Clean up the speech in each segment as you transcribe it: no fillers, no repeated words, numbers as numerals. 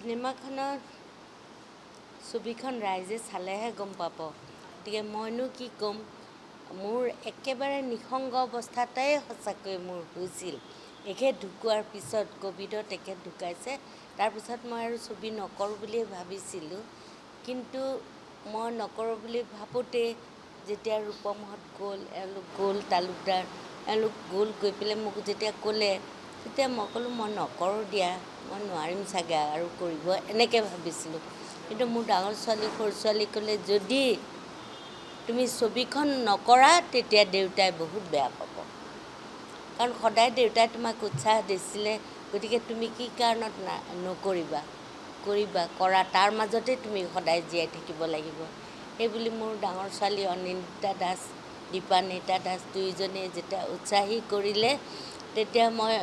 চিনেমাখনৰ ছবিখন ৰাইজে চালেহে গম পাব গতিকে মইনো কি ক'ম মোৰ একেবাৰে নিসংগ অৱস্থাতেই সঁচাকৈ মোৰ হৈছিল এখেত ঢুকোৱাৰ পিছত ক'ভিডত এখেত ঢুকাইছে তাৰপিছত মই আৰু ছবি নকৰোঁ বুলিয়ে ভাবিছিলোঁ কিন্তু মই নকৰোঁ বুলি ভাবোঁতে যেতিয়া ৰূপমহঁত গ'ল এওঁলোক গ'ল তালুকদাৰ এওঁলোক গ'ল গৈ পেলাই মোক যেতিয়া ক'লে তেতিয়া মই ক'লোঁ মই নকৰোঁ দিয়া মই নোৱাৰিম চাগে আৰু কৰিব এনেকৈ ভাবিছিলোঁ কিন্তু মোৰ ডাঙৰ ছোৱালী সৰু ছোৱালী ক'লে যদি তুমি ছবিখন নকৰা তেতিয়া দেউতাই বহুত বেয়া পাব কাৰণ সদায় দেউতাই তোমাক উৎসাহ দিছিলে গতিকে তুমি কি কাৰণত নকৰিবা কৰা তাৰ মাজতে তুমি সদায় জীয়াই থাকিব লাগিব সেইবুলি মোৰ ডাঙৰ ছোৱালী অনিন্দিতা দাস দীপানিতা দাস দুয়োজনে যেতিয়া উৎসাহী কৰিলে তেতিয়া মই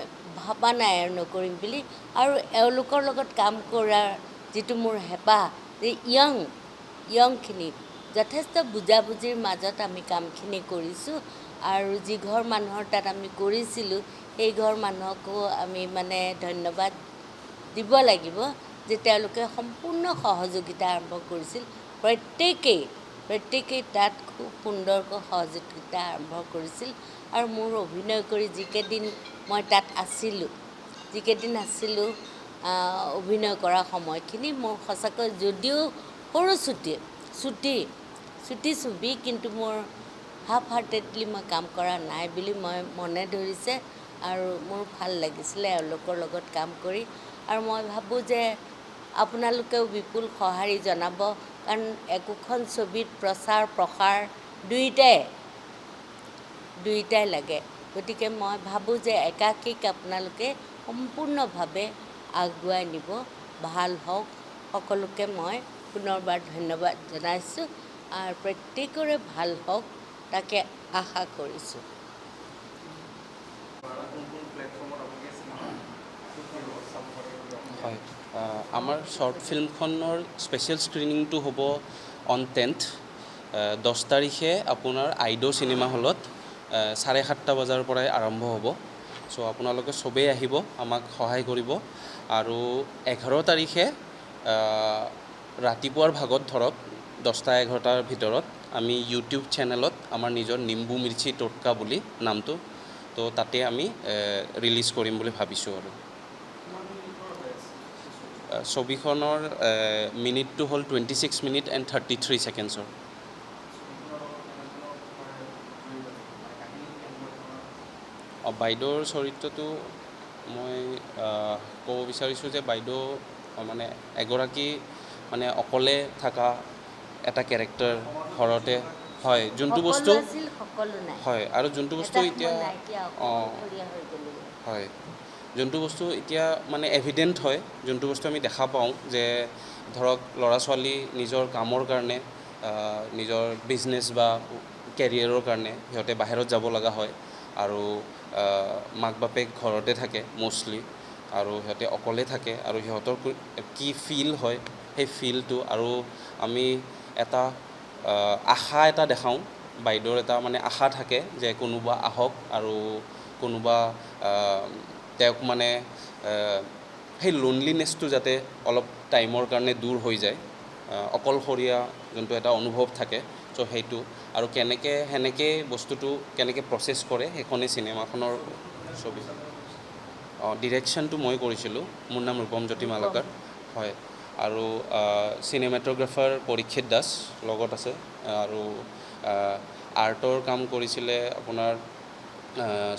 ভাবা নাই আৰু নকৰিম বুলি আৰু এওঁলোকৰ লগত কাম কৰাৰ যিটো মোৰ হেঁপাহ যে য়ংখিনি যথেষ্ট বুজাবুজিৰ মাজত আমি কামখিনি কৰিছোঁ আৰু যি ঘৰ মানুহৰ তাত আমি কৰিছিলোঁ সেই ঘৰ মানুহকো আমি মানে ধন্যবাদ দিব লাগিব যে তেওঁলোকে সম্পূৰ্ণ সহযোগিতা আৰম্ভ কৰিছিল প্ৰত্যেকেই তাত খুব সুন্দৰকৈ সহযোগিতা আৰম্ভ কৰিছিল আৰু মোৰ অভিনয় কৰি যিকেইদিন মই তাত আছিলোঁ অভিনয় কৰা সময়খিনি মোৰ সঁচাকৈ যদিও সৰু ছুটি ছবি কিন্তু মোৰ হাফ হাৰ্টেডলি মই কাম কৰা নাই বুলি মই মনে ধৰিছে আৰু মোৰ ভাল লাগিছিলে এওঁলোকৰ লগত কাম কৰি আৰু মই ভাবোঁ যে আপোনালোকেও বিপুল সঁহাৰি জনাব কাৰণ একোখন ছবিত প্ৰচাৰ প্ৰসাৰ দুইটাই লাগে গতিকে মই ভাবোঁ যে একাকীক আপোনালোকে সম্পূৰ্ণভাৱে আগুৱাই নিব ভাল হওক সকলোকে মই পুনৰবাৰ ধন্যবাদ জনাইছোঁ আৰু প্ৰত্যেকৰে ভাল হওক তাকে আশা কৰিছোঁ হয় আমাৰ শ্বৰ্ট ফিল্মখনৰ স্পেচিয়েল স্ক্ৰিনিংটো হ'ব অন 10th 10 তাৰিখে আপোনাৰ আইডো চিনেমা হলত 7:30 বজাৰ পৰাই আৰম্ভ হ'ব চ' আপোনালোকে চবেই আহিব আমাক সহায় কৰিব আৰু 11 তাৰিখে ৰাতিপুৱাৰ ভাগত ধৰক 10-11টাৰ ভিতৰত আমি ইউটিউব চেনেলত আমাৰ নিজৰ নিম্বু মিৰ্চি টোটকা বুলি নামটো তো তাতে আমি ৰিলিজ কৰিম বুলি ভাবিছোঁ আৰু ছবিখনৰ মিনিটটো হ'ল 26 মিনিট এণ্ড 33 ছেকেণ্ডছৰ বাইদেউৰ চৰিত্ৰটো মই ক'ব বিচাৰিছোঁ যে বাইদেউ মানে এগৰাকী মানে অকলে থকা এটা কেৰেক্টাৰ ঘৰতে হয় যোনটো বস্তু হয় আৰু যোনটো বস্তু এতিয়া হয় যোনটো বস্তু এতিয়া মানে এভিডেণ্ট হয় যোনটো বস্তু আমি দেখা পাওঁ যে ধৰক ল'ৰা ছোৱালী নিজৰ কামৰ কাৰণে নিজৰ বিজনেছ বা কেৰিয়াৰৰ কাৰণে সিহঁতে বাহিৰত যাব লগা হয় আৰু মাক বাপেক ঘৰতে থাকে মষ্টলি আৰু সিহঁতে অকলে থাকে আৰু সিহঁতৰ কি ফিল হয় সেই ফিলটো আৰু আমি এটা আশা এটা দেখাওঁ বাইদেউৰ এটা মানে আশা থাকে যে কোনোবা আহক আৰু কোনোবা তেওঁক মানে সেই লোনলিনেছটো যাতে অলপ টাইমৰ কাৰণে দূৰ হৈ যায় অকলশৰীয়া যোনটো এটা অনুভৱ থাকে চ' সেইটো আৰু সেনেকৈ বস্তুটো কেনেকৈ প্ৰচেছ কৰে সেইখনেই চিনেমাখনৰ ছবি ডিৰেকশ্যনটো মই কৰিছিলোঁ মোৰ নাম ৰূপমজ্যোতি মালাকাৰ হয় আৰু চিনেমেট'গ্ৰাফাৰ পৰীক্ষিত দাস লগত আছে আৰু আৰ্টৰ কাম কৰিছিলে আপোনাৰ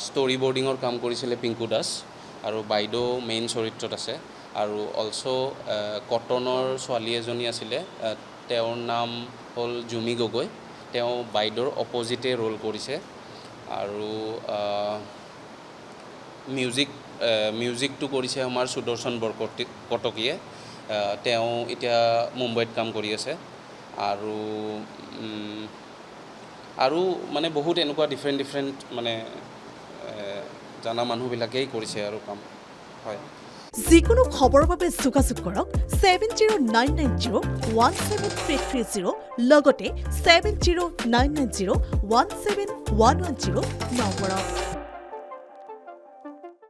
ষ্টৰি বৰ্ডিঙৰ কাম কৰিছিলে পিংকু দাস আৰু বাইদেউ মেইন চৰিত্ৰত আছে আৰু অলছ' কটনৰ ছোৱালী এজনী আছিলে তেওঁৰ নাম হ'ল জুমি গগৈ তেওঁ বাইদেউৰ অপজিটে ৰোল কৰিছে আৰু মিউজিকটো কৰিছে আমাৰ সুদৰ্শন বৰকটকীয়ে তেওঁ এতিয়া মুম্বাইত কাম কৰি আছে আৰু মানে বহুত এনেকুৱা ডিফাৰেণ্ট মানে জানা মানুহবিলাকেই কৰিছে আৰু কাম হয় যিকোনো খবৰৰ বাবে যোগাযোগ কৰক 7099017330 লগতে 7099017110 নম্বৰত